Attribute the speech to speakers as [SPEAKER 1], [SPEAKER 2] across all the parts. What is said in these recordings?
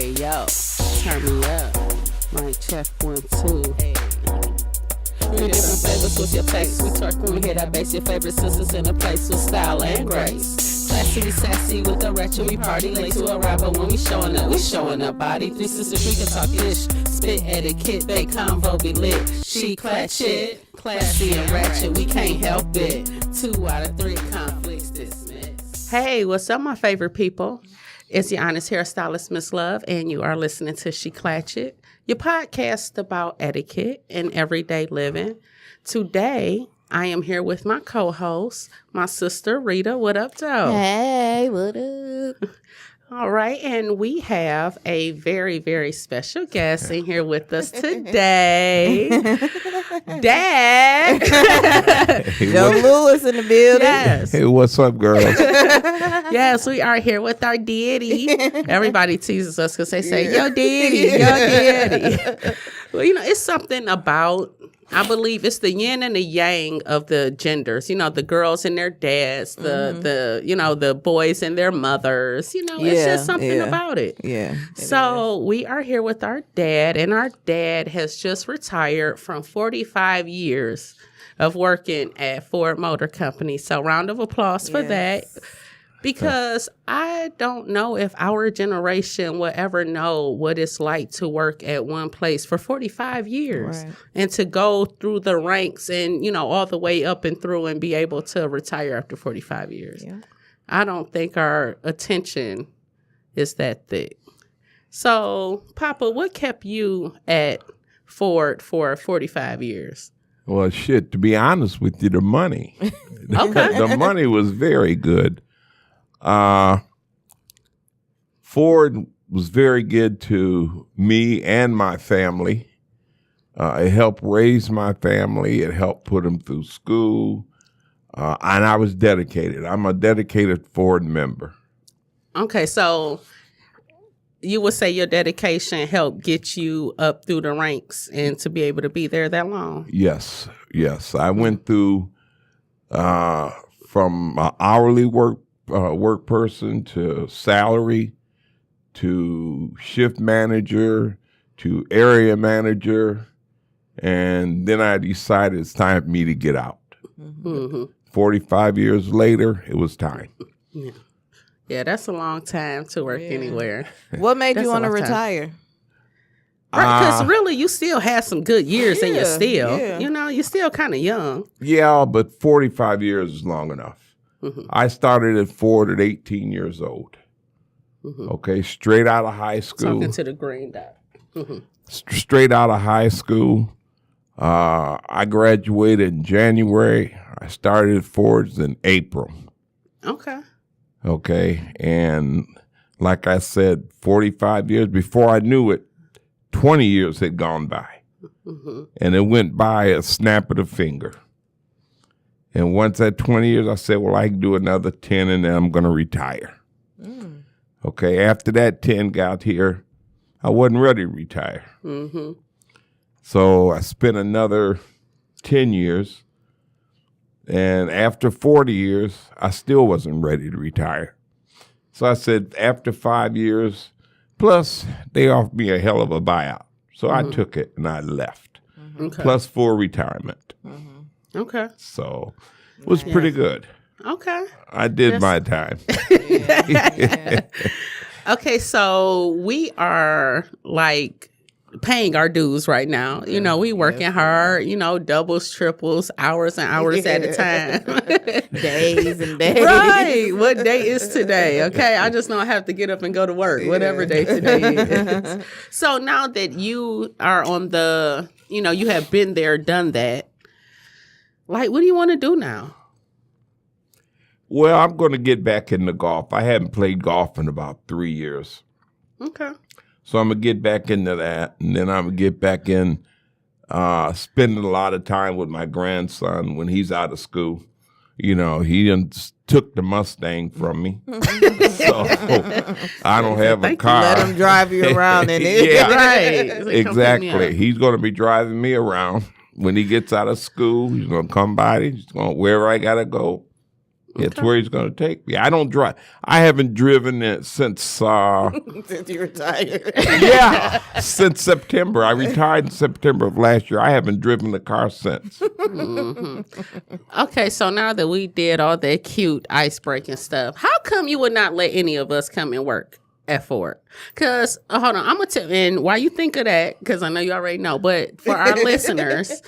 [SPEAKER 1] Hey, yo, turn me up. Mic check 1, 2. Hey. Three different flavors with your taste. We twerk when we hear that bass. Your favorite sisters in a place with style and grace. Classy, sassy with the ratchet. We party late to a rapper when we showing up. We showing up body. Three sisters, we can talk ish. Spit etiquette, they convo be lit. She clutch it. Classy and ratchet, we can't help it. 2 out of 3 conflicts dismissed. Hey, what's up, my favorite people? It's your honest hairstylist, Miss Love, and you are listening to She Clutch It, your podcast about etiquette and everyday living. Today, I am here with my co-host, my sister, Rita. What up, Joe?
[SPEAKER 2] Hey, what up?
[SPEAKER 1] All right, and we have a very, very special guest in here with us today. Dad.
[SPEAKER 2] Joe Lewis in the building.
[SPEAKER 1] Yes.
[SPEAKER 3] Hey, what's up, girls?
[SPEAKER 1] Yes, we are here with our daddy. Everybody teases us because they say, yo, daddy, yo, daddy. Well, it's something about, I believe it's the yin and the yang of the genders. The girls and their dads, the boys and their mothers. It's just something about it.
[SPEAKER 2] Yeah.
[SPEAKER 1] So we are here with our dad, and our dad has just retired from 45 years of working at Ford Motor Company. So round of applause for that. Because I don't know if our generation will ever know what it's like to work at one place for 45 years and to go through the ranks and, all the way up and through and be able to retire after 45 years. Yeah. I don't think our attention is that thick. So, Papa, what kept you at Ford for 45 years?
[SPEAKER 3] Well, shit, to be honest with you, the money.
[SPEAKER 1] Okay.
[SPEAKER 3] The money was very good. Ford was very good to me and my family. It helped raise my family. It helped put them through school. And I was dedicated. I'm a dedicated Ford member. Okay,
[SPEAKER 1] so you would say your dedication helped get you up through the ranks and to be able to be there that long?
[SPEAKER 3] Yes. I went through from hourly work person to salary to shift manager to area manager, and then I decided it's time for me to get out. Mm-hmm. 45 years later, it was time.
[SPEAKER 1] Yeah, that's a long time to work anywhere.
[SPEAKER 2] What made you want to retire?
[SPEAKER 1] Because really, you still have some good years in your still. Yeah. You're still kind of young.
[SPEAKER 3] Yeah, but 45 years is long enough. Mm-hmm. I started at Ford at 18 years old. Mm-hmm. Okay, straight out of high school.
[SPEAKER 1] Talking to the green dot. Mm-hmm.
[SPEAKER 3] Straight out of high school. I graduated in January. I started at Ford's in April. Okay, and like I said, 45 years, before I knew it, 20 years had gone by. Mm-hmm. And it went by a snap of the finger. And once at 20 years, I said, well, I can do another 10 and then I'm going to retire. Mm. Okay, after that 10 got here, I wasn't ready to retire. Mm-hmm. So I spent another 10 years. And after 40 years, I still wasn't ready to retire. So I said, after 5 years, plus they offered me a hell of a buyout. So I took it and I left, plus full retirement. Mm-hmm.
[SPEAKER 1] Okay.
[SPEAKER 3] So it was pretty good.
[SPEAKER 1] Okay.
[SPEAKER 3] I did my time.
[SPEAKER 1] Okay, so we are paying our dues right now. We working hard, doubles, triples, hours and hours at a time.
[SPEAKER 2] Days and days.
[SPEAKER 1] Right. What day is today? Okay. I just don't have to get up and go to work, whatever day today is. So now that you are on you have been there, done that, what do you want to do now?
[SPEAKER 3] Well, I'm going to get back into golf. I haven't played golf in about 3 years.
[SPEAKER 1] Okay.
[SPEAKER 3] So I'm going to get back into that, and then I'm going to get back in spending a lot of time with my grandson when he's out of school. He took the Mustang from me. So I don't have a car.
[SPEAKER 2] Let him drive you around in it.
[SPEAKER 3] Yeah,
[SPEAKER 1] right.
[SPEAKER 3] Exactly. He's going to be driving me around. When he gets out of school, he's going to come by. He's going wherever I got to go. It's where he's going to take me. I don't drive. I haven't driven it since
[SPEAKER 2] Since you retired.
[SPEAKER 3] yeah, since September. I retired in September of last year. I haven't driven the car since.
[SPEAKER 1] Okay, so now that we did all that cute ice-breaking stuff, how come you would not let any of us come and work at Ford? Because, hold on, I'm going to tell, and why you think of that, because I know you already know, but for our listeners,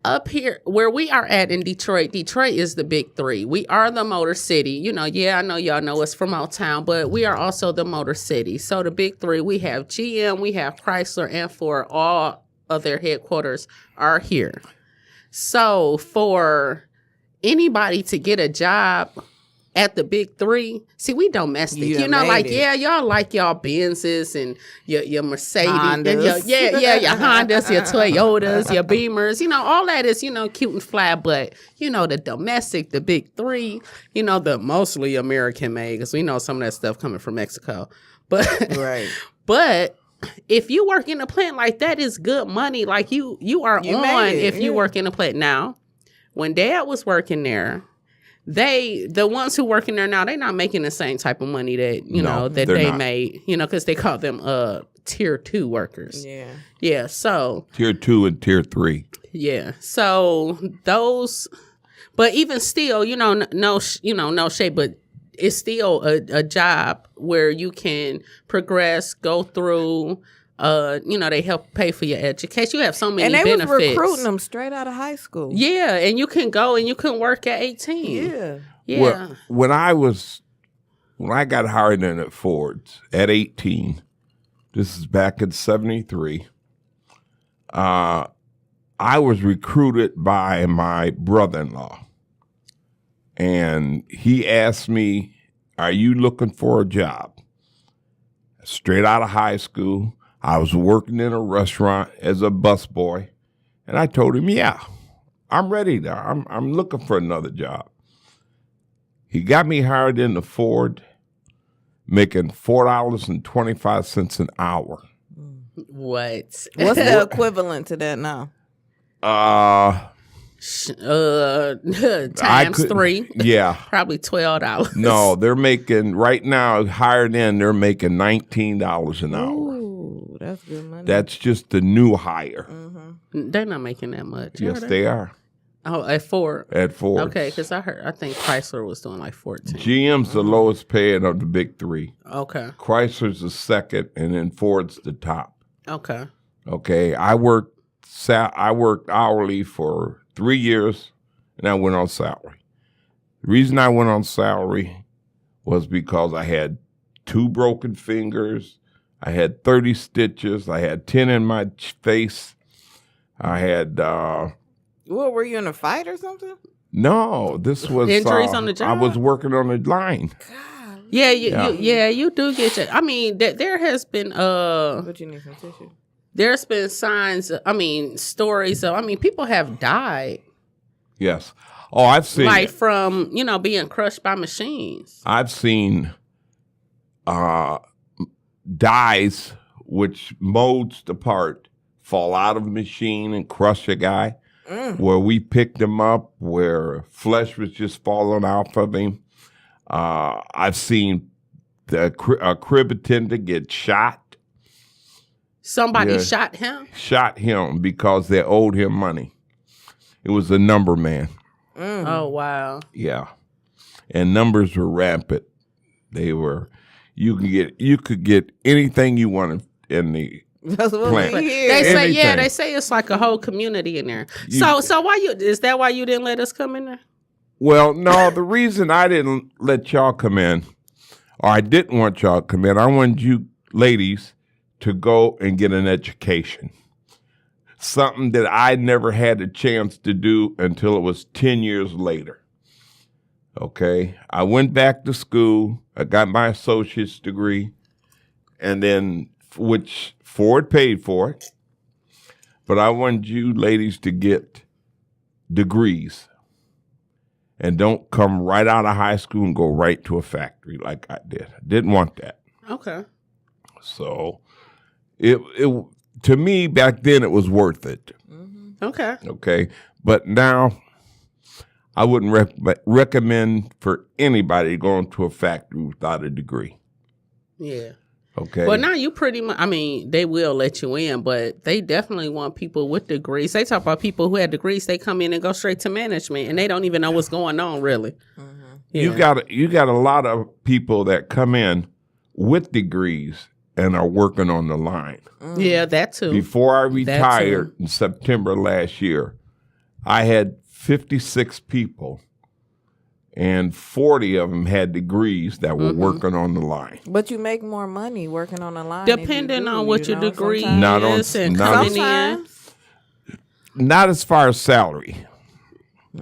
[SPEAKER 1] up here, where we are at in Detroit, Detroit is the big three. We are the Motor City. You know, yeah, I know y'all know us from Motown, but we are also the Motor City. So the big three, we have GM, we have Chrysler, and Ford. All of their headquarters are here. So for anybody to get a job at the big three, see, we domestic. You know, like, yeah, y'all like y'all Benzes and your Mercedes.
[SPEAKER 2] Hondas.
[SPEAKER 1] And your Hondas, your Toyotas, your Beamers. You know, all that is, you know, cute and flat. But, you know, the domestic, the big three, you know, the mostly American made, because we know some of that stuff coming from Mexico. But,
[SPEAKER 2] Right.
[SPEAKER 1] But if you work in a plant, like, that is good money. Like, you are on if you work in a plant. Now, when Dad was working there, the ones who work in there now, they're not making the same type of money that, you know, that they made, you know, because they call them tier 2 workers.
[SPEAKER 2] Yeah.
[SPEAKER 1] Yeah. So
[SPEAKER 3] Tier 2 and Tier 3.
[SPEAKER 1] yeah. So those, but even still, you know, no shade, but it's still a job where you can progress, go through. You know, they help pay for your education. You have so many benefits.
[SPEAKER 2] And they was recruiting them straight out of high school.
[SPEAKER 1] Yeah, and you can go and you can work at 18.
[SPEAKER 2] Yeah.
[SPEAKER 1] Yeah.
[SPEAKER 3] Well, when I got hired in at Ford's at 18, this is back in 73, I was recruited by my brother-in-law. And he asked me, "Are you looking for a job?" Straight out of high school. I was working in a restaurant as a busboy, and I told him, "Yeah, I'm ready now. I'm looking for another job." He got me hired into Ford, making $4.25 an hour.
[SPEAKER 1] What?
[SPEAKER 2] What's the equivalent to that now?
[SPEAKER 1] Times 3.
[SPEAKER 3] Yeah.
[SPEAKER 1] Probably $12.
[SPEAKER 3] No, they're making, right now, hired in, they're making $19 an hour.
[SPEAKER 2] Ooh, that's good money.
[SPEAKER 3] That's just the new hire.
[SPEAKER 1] They're not making that much.
[SPEAKER 3] Yes, they are.
[SPEAKER 1] Oh, at Ford.
[SPEAKER 3] At Ford.
[SPEAKER 1] Okay, because I think Chrysler was doing like 14.
[SPEAKER 3] GM's the lowest paying of the big three.
[SPEAKER 1] Okay.
[SPEAKER 3] Chrysler's the second, and then Ford's the top.
[SPEAKER 1] Okay.
[SPEAKER 3] Okay, I worked hourly for 3 years, and I went on salary. The reason I went on salary was because I had 2 broken fingers, I had 30 stitches, I had 10 in my face, I had...
[SPEAKER 2] What, were you in a fight or something?
[SPEAKER 3] No, this was...
[SPEAKER 1] Injuries on the job?
[SPEAKER 3] I was working on the line.
[SPEAKER 1] Yeah, you do get your... I mean, there has been...
[SPEAKER 2] But you need some tissue.
[SPEAKER 1] There's been stories of... people have died.
[SPEAKER 3] Yes. Oh, I've seen...
[SPEAKER 1] Like from, being crushed by machines.
[SPEAKER 3] I've seen dies, which molds the part, fall out of a machine and crush a guy. Where we picked him up, where flesh was just falling off of him. I've seen a crib attendant get shot.
[SPEAKER 1] Somebody shot him?
[SPEAKER 3] Shot him because they owed him money. It was a number man.
[SPEAKER 1] Oh, wow.
[SPEAKER 3] Yeah. And numbers were rampant. They were, you could get anything you wanted in the
[SPEAKER 2] That's what
[SPEAKER 3] plant.
[SPEAKER 2] we hear.
[SPEAKER 1] They say it's like a whole community in there. So is that why you didn't let us come in there?
[SPEAKER 3] Well, no, the reason I didn't let y'all come in, or I didn't want y'all to come in, I wanted you ladies to go and get an education. Something that I never had a chance to do until it was 10 years later. Okay? I went back to school. I got my associate's degree, and then, which Ford paid for it, but I wanted you ladies to get degrees and don't come right out of high school and go right to a factory like I did. I didn't want that.
[SPEAKER 1] Okay.
[SPEAKER 3] So it to me back then it was worth it.
[SPEAKER 1] Okay.
[SPEAKER 3] Okay. But now I wouldn't recommend for anybody going to a factory without a degree.
[SPEAKER 1] Yeah.
[SPEAKER 3] Okay.
[SPEAKER 1] Well, now you pretty much, I mean, they will let you in, but they definitely want people with degrees. They talk about people who had degrees, they come in and go straight to management, and they don't even know what's going on, really.
[SPEAKER 2] Mm-hmm.
[SPEAKER 1] Yeah.
[SPEAKER 3] You got a lot of people that come in with degrees and are working on the line.
[SPEAKER 1] Yeah, that too.
[SPEAKER 3] Before I retired in September last year, I had 56 people, and 40 of them had degrees that were working on the line.
[SPEAKER 2] But you make more money working on the line.
[SPEAKER 1] Depending on what your degree
[SPEAKER 2] sometimes.
[SPEAKER 1] is and coming in.
[SPEAKER 3] Not as far as salary.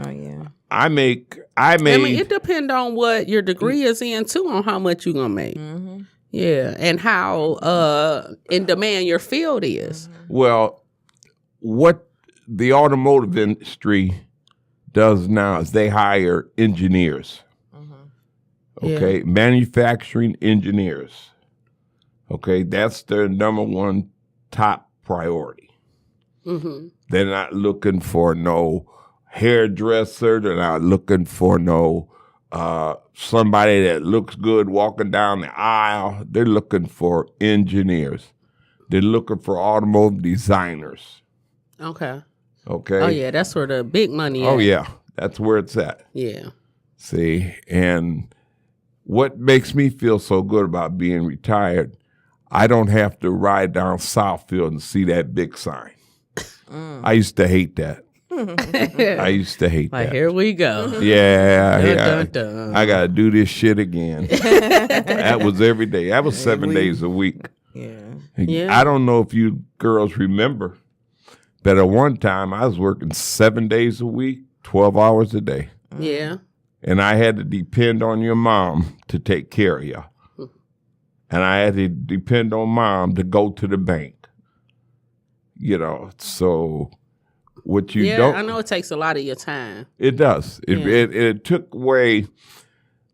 [SPEAKER 2] Oh, yeah.
[SPEAKER 3] I mean,
[SPEAKER 1] it depends on what your degree is in, too, on how much you're going to make.
[SPEAKER 2] Mm-hmm.
[SPEAKER 1] Yeah, and how in demand your field is.
[SPEAKER 3] Well, what the automotive industry does now is they hire engineers. Okay, manufacturing engineers. Okay, that's their number one top priority.
[SPEAKER 1] Mm-hmm.
[SPEAKER 3] They're not looking for no hairdresser. They're not looking for no somebody that looks good walking down the aisle. They're looking for engineers. They're looking for automotive designers.
[SPEAKER 1] Okay.
[SPEAKER 3] Okay.
[SPEAKER 1] Oh, yeah, that's where the big money is.
[SPEAKER 3] Oh, yeah. That's where it's at.
[SPEAKER 1] Yeah.
[SPEAKER 3] See, and what makes me feel so good about being retired, I don't have to ride down Southfield and see that big sign. I used to hate that. I used to hate that.
[SPEAKER 1] Here we go.
[SPEAKER 3] Yeah.
[SPEAKER 1] Dun, dun, dun.
[SPEAKER 3] I got to do this shit again. That was every day. That was 7 days a week.
[SPEAKER 2] Yeah.
[SPEAKER 3] I don't know if you girls remember, but at one time I was working 7 days a week, 12 hours a day.
[SPEAKER 1] Yeah.
[SPEAKER 3] And I had to depend on your mom to take care of you. And I had to depend on mom to go to the bank. You know, so what you don't...
[SPEAKER 1] I know it takes a lot of your time.
[SPEAKER 3] It does. It took away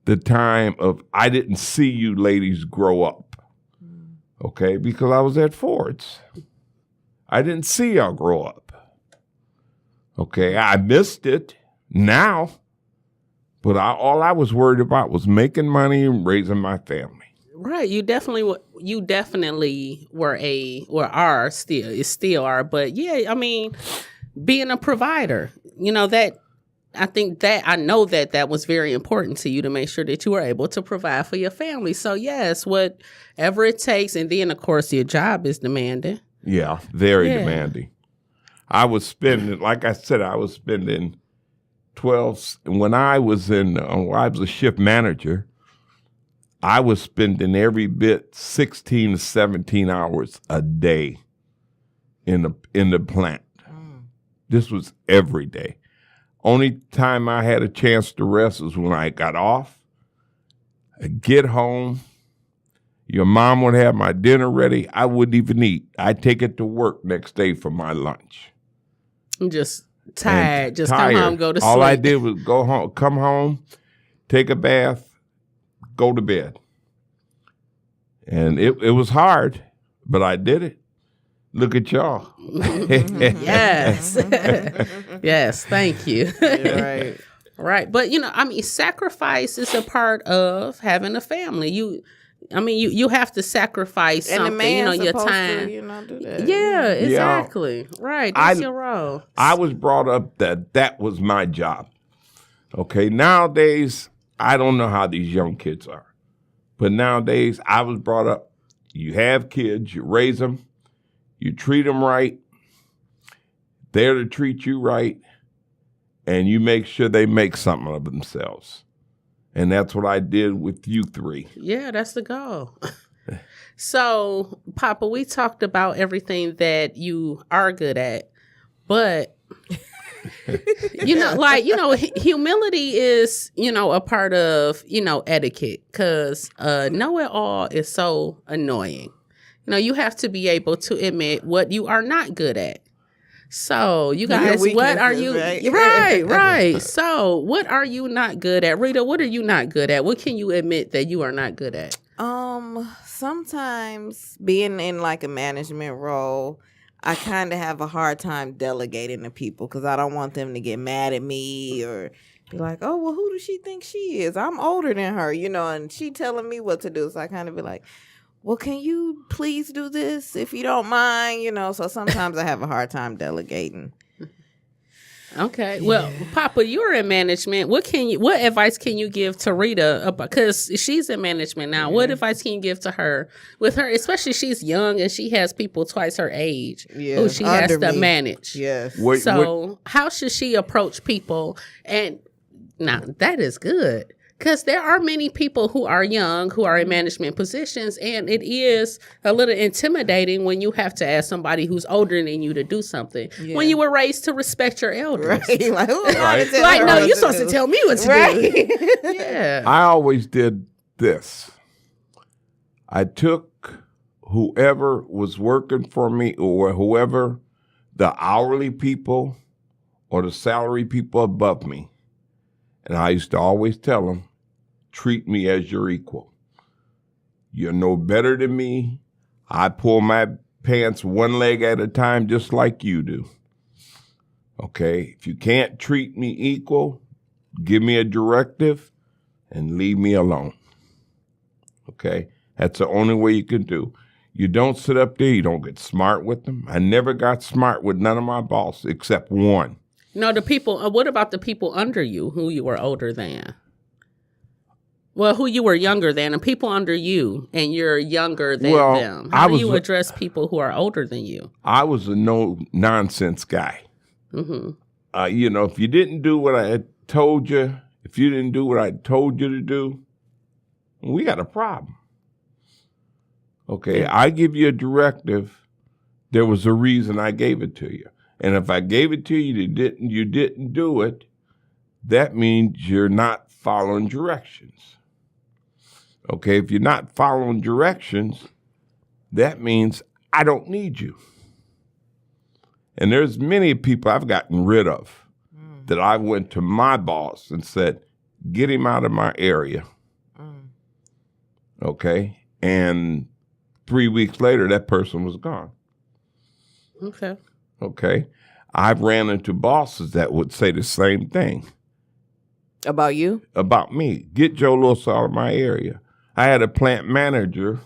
[SPEAKER 3] the time of, I didn't see you ladies grow up. Okay? Because I was at Ford's. I didn't see y'all grow up. Okay? I missed it now. But all I was worried about was making money and raising my family.
[SPEAKER 1] Right, you definitely are still. But yeah, I mean, being a provider, you know that. I know that was very important to you to make sure that you were able to provide for your family. So yes, whatever it takes, and then of course your job is demanding.
[SPEAKER 3] Yeah, very demanding. I was spending 12. When I was a shift manager, I was spending every bit 16 to 17 hours a day in the plant. This was every day. Only time I had a chance to rest was when I got off. I'd get home. Your mom would have my dinner ready. I wouldn't even eat. I'd take it to work next day for my lunch.
[SPEAKER 1] I'm just tired. Just
[SPEAKER 3] tired.
[SPEAKER 1] Come home, go to sleep.
[SPEAKER 3] All I did was go home, come home, take a bath, go to bed. And it was hard, but I did it. Look at y'all.
[SPEAKER 1] Yes. Yes, thank you.
[SPEAKER 2] Right.
[SPEAKER 1] Right. But, sacrifice is a part of having a family. You have to sacrifice
[SPEAKER 2] And
[SPEAKER 1] something,
[SPEAKER 2] the man's
[SPEAKER 1] your
[SPEAKER 2] supposed
[SPEAKER 1] time.
[SPEAKER 2] to, do that.
[SPEAKER 1] Yeah, exactly. Right. That's your role.
[SPEAKER 3] I was brought up that was my job. Okay. Nowadays, I don't know how these young kids are. But nowadays, I was brought up, you have kids, you raise them, you treat them right, they're to treat you right, and you make sure they make something of themselves. And that's what I did with you three.
[SPEAKER 1] Yeah, that's the goal. So, Papa, we talked about everything that you are good at, but... humility is, a part of, etiquette, because know-it-all is so annoying. You have to be able to admit what you are not good at. So, you guys, what are you... Right. So, what are you not good at? Rita, what are you not good at? What can you admit that you are not good at?
[SPEAKER 2] Sometimes being in like a management role, I kind of have a hard time delegating to people because I don't want them to get mad at me or, be like, oh, well, who does she think she is? I'm older than her, and she telling me what to do. So I kind of be like, well, can you please do this if you don't mind? So sometimes I have a hard time delegating.
[SPEAKER 1] Okay. Well, Papa, you're in management. What advice can you give to Rita? Because she's in management now. What advice can you give to her? With her, especially she's young and she has people twice her age who she has to manage.
[SPEAKER 2] Yes.
[SPEAKER 1] How should she approach people? And now that is good. Because there are many people who are young, who are in management positions, and it is a little intimidating when you have to ask somebody who's older than you to do something. Yeah. When you were raised to respect your elders.
[SPEAKER 2] Right. Like, who am I to tell
[SPEAKER 1] like,
[SPEAKER 2] her
[SPEAKER 1] no,
[SPEAKER 2] what
[SPEAKER 1] you're
[SPEAKER 2] to
[SPEAKER 1] supposed
[SPEAKER 2] do?
[SPEAKER 1] to tell me what to do. Yeah.
[SPEAKER 3] I always did this. I took whoever was working for me or whoever, the hourly people or the salary people above me, and I used to always tell them, treat me as your equal. You're no better than me. I pull my pants one leg at a time just like you do. Okay? If you can't treat me equal, give me a directive and leave me alone. Okay? That's the only way you can do. You don't sit up there. You don't get smart with them. I never got smart with none of my bosses except one.
[SPEAKER 1] No, the people, what about the people under you who you were older than? Well, who you were younger than, and people under you, and you're younger than them. How do you address people who are older than you?
[SPEAKER 3] I was a no-nonsense guy. Mm-hmm. If you didn't do what I had told you, if you didn't do what I told you to do, we got a problem. Okay, I give you a directive. There was a reason I gave it to you. And if I gave it to you, you didn't do it, that means you're not following directions. Okay, if you're not following directions, that means I don't need you. And there's many people I've gotten rid of that I went to my boss and said, get him out of my area. Okay, and 3 weeks later, that person was gone. Okay. I've ran into bosses that would say the same thing.
[SPEAKER 2] About you?
[SPEAKER 3] About me. Get Joe Lewis out of my area. I had a plant manager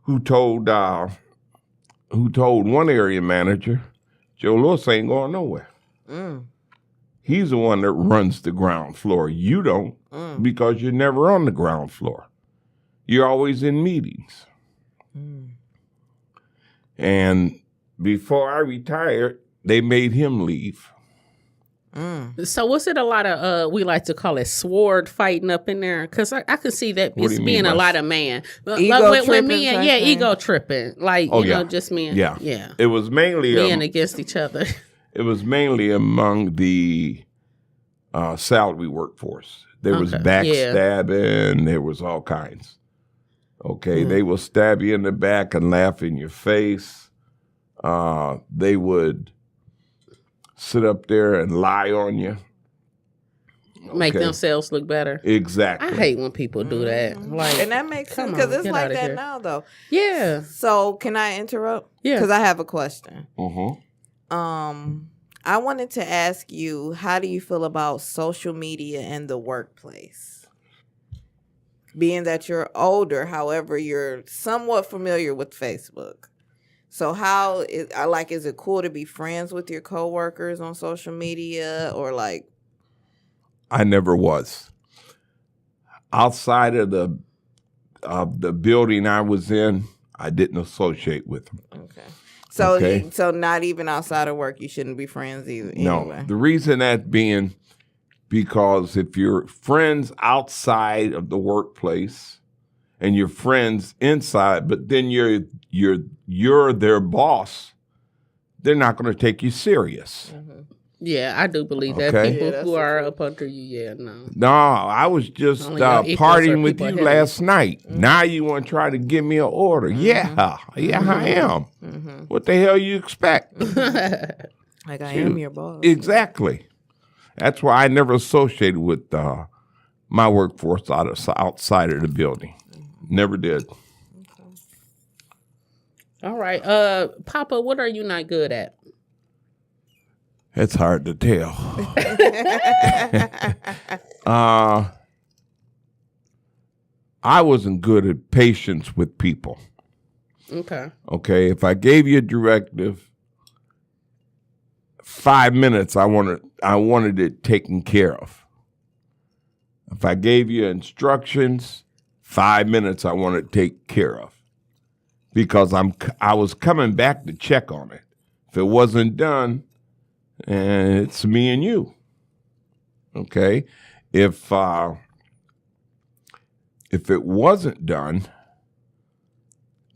[SPEAKER 3] who told one area manager, Joe Lewis ain't going nowhere. He's the one that runs the ground floor. You don't, because you're never on the ground floor. You're always in meetings. And before I retired, they made him leave.
[SPEAKER 1] So was it a lot of, we like to call it sword fighting up in there? Because I could see that it's being a lot of man.
[SPEAKER 2] Ego tripping.
[SPEAKER 1] Ego tripping. Like, just men.
[SPEAKER 3] Yeah. It was mainly
[SPEAKER 1] men against each other.
[SPEAKER 3] It was mainly among the salary workforce. There was backstabbing. There was all kinds. Okay, they will stab you in the back and laugh in your face. They would sit up there and lie on you.
[SPEAKER 1] Make themselves look better.
[SPEAKER 3] Exactly.
[SPEAKER 1] I hate when people do that.
[SPEAKER 2] And that makes sense because it's like that now, though.
[SPEAKER 1] Yeah.
[SPEAKER 2] So can I interrupt?
[SPEAKER 1] Yeah.
[SPEAKER 2] Because I have a question.
[SPEAKER 3] Mm-hmm.
[SPEAKER 2] I wanted to ask you, how do you feel about social media in the workplace? Being that you're older, however, you're somewhat familiar with Facebook. So is it cool to be friends with your coworkers on social media or like?
[SPEAKER 3] I never was. Outside of the building I was in, I didn't associate with them.
[SPEAKER 2] Okay. So not even outside of work, you shouldn't be friends either.
[SPEAKER 3] No.
[SPEAKER 2] Anyway.
[SPEAKER 3] The reason that being because if you're friends outside of the workplace and you're friends inside, but then you're their boss, they're not going to take you serious.
[SPEAKER 1] Mm-hmm. Yeah, I do believe that. People who are up under you, no.
[SPEAKER 3] No, I was just partying with you last night. Mm-hmm. Now you want to try to give me an order. Mm-hmm. Yeah, I am. Mm-hmm. What the hell you expect?
[SPEAKER 2] Like I am your boss.
[SPEAKER 3] Exactly. That's why I never associated with my workforce outside of the building. Never did.
[SPEAKER 1] Okay. All right. Papa, what are you not good at?
[SPEAKER 3] It's hard to tell. I wasn't good at patience with people.
[SPEAKER 1] Okay.
[SPEAKER 3] Okay, if I gave you a directive, 5 minutes, I wanted it taken care of. If I gave you instructions, 5 minutes, I wanted it taken care of, because I was coming back to check on it. If it wasn't done, it's me and you. Okay, if it wasn't done,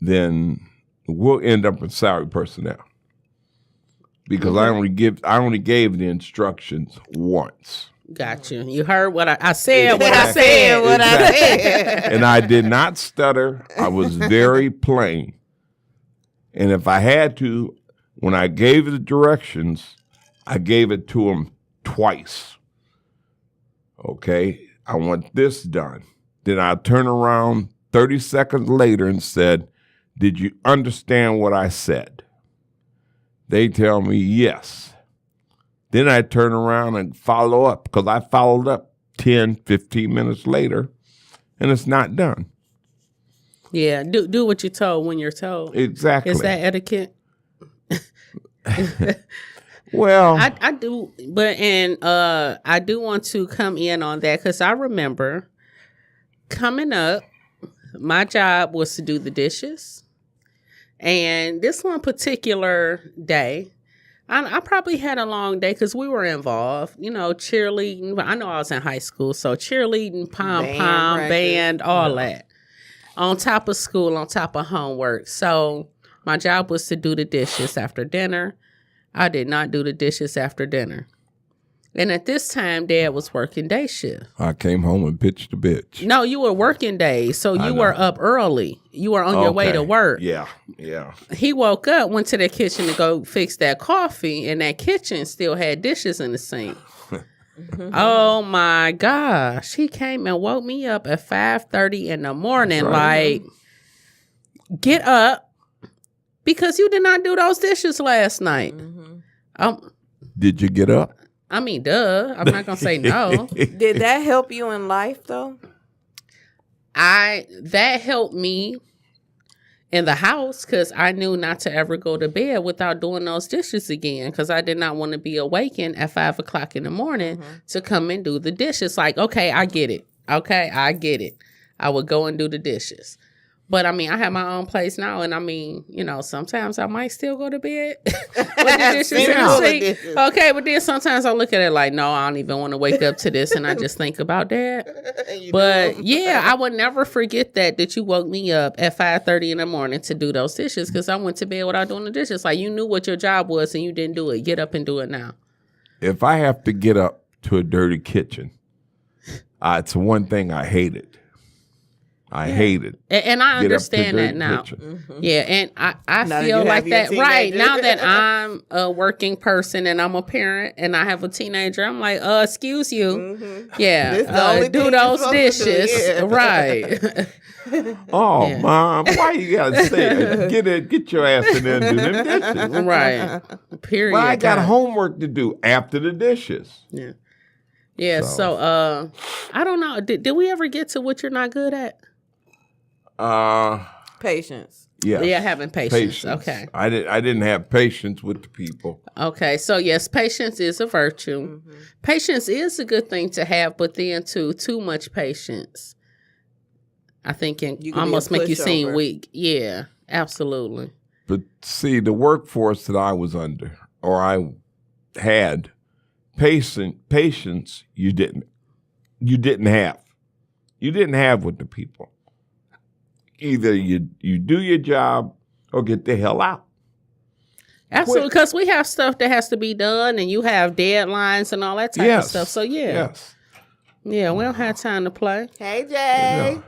[SPEAKER 3] then we'll end up with salary personnel, because I only gave the instructions once.
[SPEAKER 1] Got you. You heard what I said. What I said.
[SPEAKER 2] What I said.
[SPEAKER 3] And I did not stutter. I was very plain. And if I had to, when I gave the directions, I gave it to him twice. Okay, I want this done. Then I turn around 30 seconds later and said, did you understand what I said? They tell me yes. Then I turn around and follow up, because I followed up 10, 15 minutes later, and it's not done.
[SPEAKER 1] Yeah, do what you're told when you're told.
[SPEAKER 3] Exactly.
[SPEAKER 1] Is that etiquette?
[SPEAKER 3] Well,
[SPEAKER 1] I do, but I do want to come in on that, because I remember coming up, my job was to do the dishes, and this one particular day, I probably had a long day because we were involved, cheerleading. I know I was in high school, so cheerleading, pom-pom, band, all that. On top of school, on top of homework. So my job was to do the dishes after dinner. I did not do the dishes after dinner. And at this time, Dad was working day shift.
[SPEAKER 3] I came home and pitched a bitch.
[SPEAKER 1] No, you were working days, so you were up early. You were on your way to work.
[SPEAKER 3] Yeah.
[SPEAKER 1] He woke up, went to the kitchen to go fix that coffee, and that kitchen still had dishes in the sink. Oh my gosh. He came and woke me up at 5:30 in the morning, like, get up, because you did not do those dishes last night.
[SPEAKER 3] Did you get up?
[SPEAKER 1] I mean, duh. I'm not going to say no.
[SPEAKER 2] Did that help you in life, though?
[SPEAKER 1] That helped me in the house, because I knew not to ever go to bed without doing those dishes again, because I did not want to be awakened at 5 o'clock in the morning to come and do the dishes. Like, okay, I get it. Okay, I get it. I would go and do the dishes. But I mean, I have my own place now, and I mean, sometimes I might still go to bed with the dishes in the sink. Okay, but then sometimes I look at it like, no, I don't even want to wake up to this, and I just think about that. But yeah, I would never forget that you woke me up at 5:30 in the morning to do those dishes, because I went to bed without doing the dishes. Like, you knew what your job was, and you didn't do it. Get up and do it now.
[SPEAKER 3] If I have to get up to a dirty kitchen, it's one thing I hated. I hate it.
[SPEAKER 1] And I understand that now. Yeah, and I feel like that right now that I'm a working person and I'm a parent and I have a teenager. I'm like, excuse you. Yeah, do those dishes. Right.
[SPEAKER 3] Oh, yeah. Mom, why you gotta say it? Get your ass in there and do them dishes.
[SPEAKER 1] Right. Period.
[SPEAKER 3] Well, I got homework to do after the dishes.
[SPEAKER 1] Yeah. Yeah, so I don't know. Did we ever get to what you're not good at?
[SPEAKER 2] Patience.
[SPEAKER 3] Yeah,
[SPEAKER 1] having patience. Okay.
[SPEAKER 3] I didn't have patience with the people.
[SPEAKER 1] Okay, so yes, patience is a virtue. Patience is a good thing to have, but then too much patience, I think, can almost make you seem weak. Yeah, absolutely.
[SPEAKER 3] But see, the workforce that I was under, or I had, patience you didn't have. You didn't have with the people. Either you do your job or get the hell out.
[SPEAKER 1] Absolutely, because we have stuff that has to be done, and you have deadlines and all that type of stuff. So yeah, we don't have time to play.
[SPEAKER 2] Hey Jay.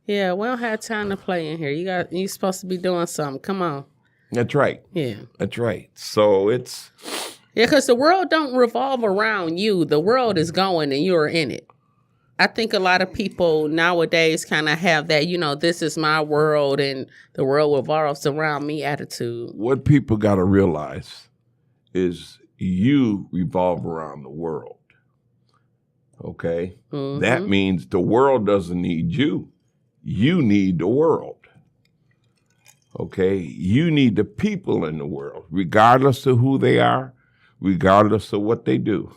[SPEAKER 1] Yeah, we don't have time to play in here. You're supposed to be doing something. Come on.
[SPEAKER 3] That's right.
[SPEAKER 1] Yeah,
[SPEAKER 3] that's right. So it's
[SPEAKER 1] because the world don't revolve around you. The world is going, and you're in it. I think a lot of people nowadays kind of have that, this is my world and the world revolves around me attitude.
[SPEAKER 3] What people got to realize is you revolve around the world. Okay?
[SPEAKER 1] Mhm.
[SPEAKER 3] That means the world doesn't need you. You need the world. Okay? You need the people in the world, regardless of who they are, regardless of what they do.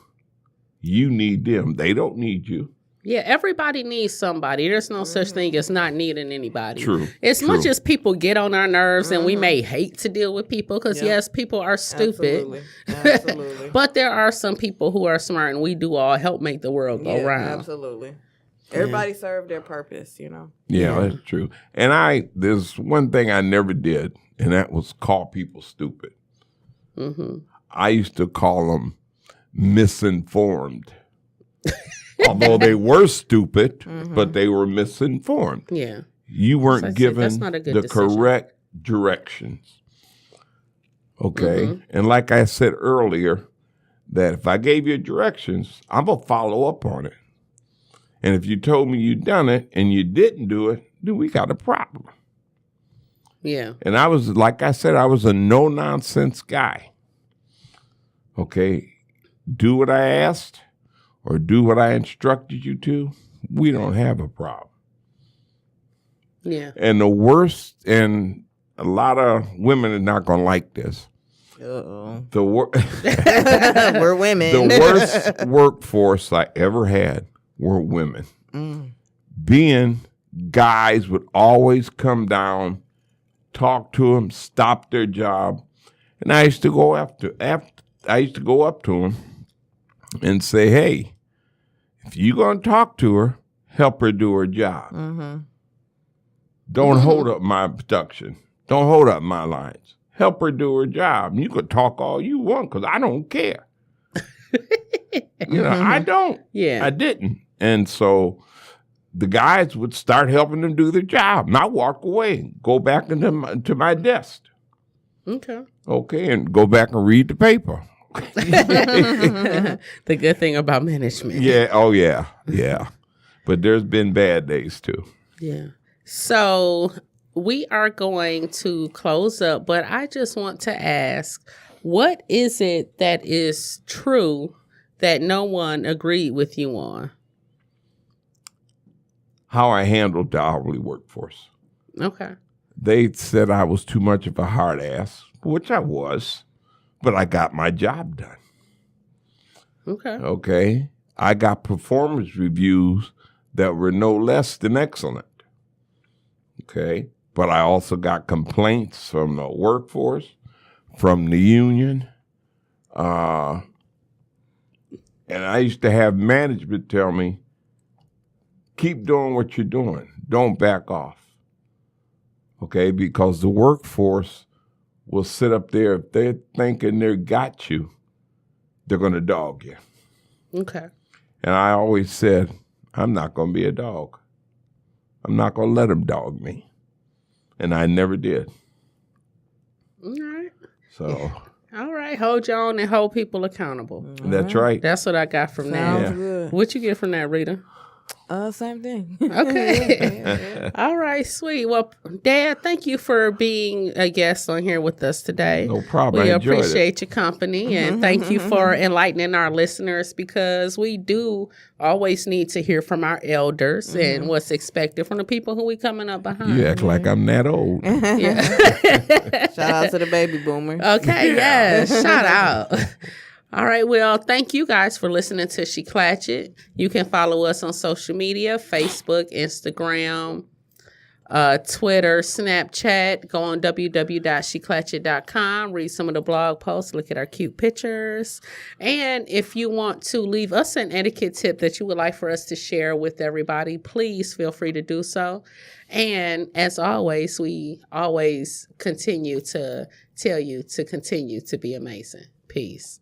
[SPEAKER 3] You need them. They don't need you.
[SPEAKER 1] Yeah, everybody needs somebody. There's no such thing as not needing anybody.
[SPEAKER 3] True.
[SPEAKER 1] As much as people get on our nerves and we may
[SPEAKER 2] Mm-hmm.
[SPEAKER 1] hate to deal with people because,
[SPEAKER 2] Yep.
[SPEAKER 1] yes, people are stupid.
[SPEAKER 2] Absolutely. Absolutely.
[SPEAKER 1] But there are some people who are smart and we do all help make the world go
[SPEAKER 2] Yeah,
[SPEAKER 1] round.
[SPEAKER 2] absolutely. Everybody served their purpose, you know.
[SPEAKER 3] Yeah, that's true. And there's one thing I never did, and that was call people stupid.
[SPEAKER 1] Mm-hmm.
[SPEAKER 3] I used to call them misinformed. Although they were stupid, but they were misinformed.
[SPEAKER 1] Yeah.
[SPEAKER 3] You weren't
[SPEAKER 1] That's
[SPEAKER 3] given
[SPEAKER 1] not a good
[SPEAKER 3] the
[SPEAKER 1] decision.
[SPEAKER 3] correct directions. Okay?
[SPEAKER 1] Mm-hmm.
[SPEAKER 3] And like I said earlier, that if I gave you directions, I'm going to follow up on it. And if you told me you'd done it and you didn't do it, then we got a problem.
[SPEAKER 1] Yeah.
[SPEAKER 3] And I was, like I said, I was a no-nonsense guy. Okay? Do what I asked or do what I instructed you to, we don't have a problem.
[SPEAKER 1] Yeah.
[SPEAKER 3] And the worst, and a lot of women are not going to like this.
[SPEAKER 2] Uh-oh.
[SPEAKER 3] The
[SPEAKER 2] We're women.
[SPEAKER 3] the worst workforce I ever had were women. Being guys would always come down, talk to them, stop their job, and I used to go up to them and say, "Hey, if you're gonna talk to her, help her do her job. Don't hold up my production. Don't hold up my lines. Help her do her job. And you could talk all you want because I don't care. I don't.
[SPEAKER 1] Yeah.
[SPEAKER 3] I didn't. And so the guys would start helping them do their job. And I walk away, go back to my desk.
[SPEAKER 1] Okay.
[SPEAKER 3] Okay, and go back and read the paper.
[SPEAKER 1] The good thing about management.
[SPEAKER 3] Yeah. Oh, yeah. Yeah. But there's been bad days too.
[SPEAKER 1] Yeah. So we are going to close up, but I just want to ask, what is it that is true that no one agreed with you on?
[SPEAKER 3] How I handled the hourly workforce.
[SPEAKER 1] Okay.
[SPEAKER 3] They said I was too much of a hard ass, which I was, but I got my job done.
[SPEAKER 1] Okay.
[SPEAKER 3] Okay. I got performance reviews that were no less than excellent. Okay. But I also got complaints from the workforce, from the union. And I used to have management tell me, keep doing what you're doing. Don't back off. Okay. Because the workforce will sit up there. If they're thinking they got you, they're going to dog you.
[SPEAKER 1] Okay.
[SPEAKER 3] And I always said, I'm not going to be a dog. I'm not going to let them dog me. And I never did.
[SPEAKER 1] All right.
[SPEAKER 3] So
[SPEAKER 1] All right. Hold your own and hold people accountable.
[SPEAKER 3] that's right.
[SPEAKER 1] That's what I got from
[SPEAKER 2] Sounds
[SPEAKER 1] that.
[SPEAKER 2] good.
[SPEAKER 1] What you get from that, Rita?
[SPEAKER 2] Same thing.
[SPEAKER 1] Okay. All right, sweet. Well, Dad, thank you for being a guest on here with us today.
[SPEAKER 3] No problem.
[SPEAKER 1] We
[SPEAKER 3] I enjoyed
[SPEAKER 1] appreciate your company and thank you for enlightening our listeners because we do always need to hear from our elders and what's expected from the people who we coming up behind.
[SPEAKER 3] You act like I'm that old.
[SPEAKER 1] Yeah.
[SPEAKER 2] Shout out to the baby boomers.
[SPEAKER 1] Okay, yes. Shout out. All right, well, thank you guys for listening to She Clatch It. You can follow us on social media, Facebook, Instagram, Twitter, Snapchat. Go on www.sheclatchit.com, read some of the blog posts, look at our cute pictures. And if you want to leave us an etiquette tip that you would like for us to share with everybody, please feel free to do so. And as always, we always continue to tell you to continue to be amazing. Peace.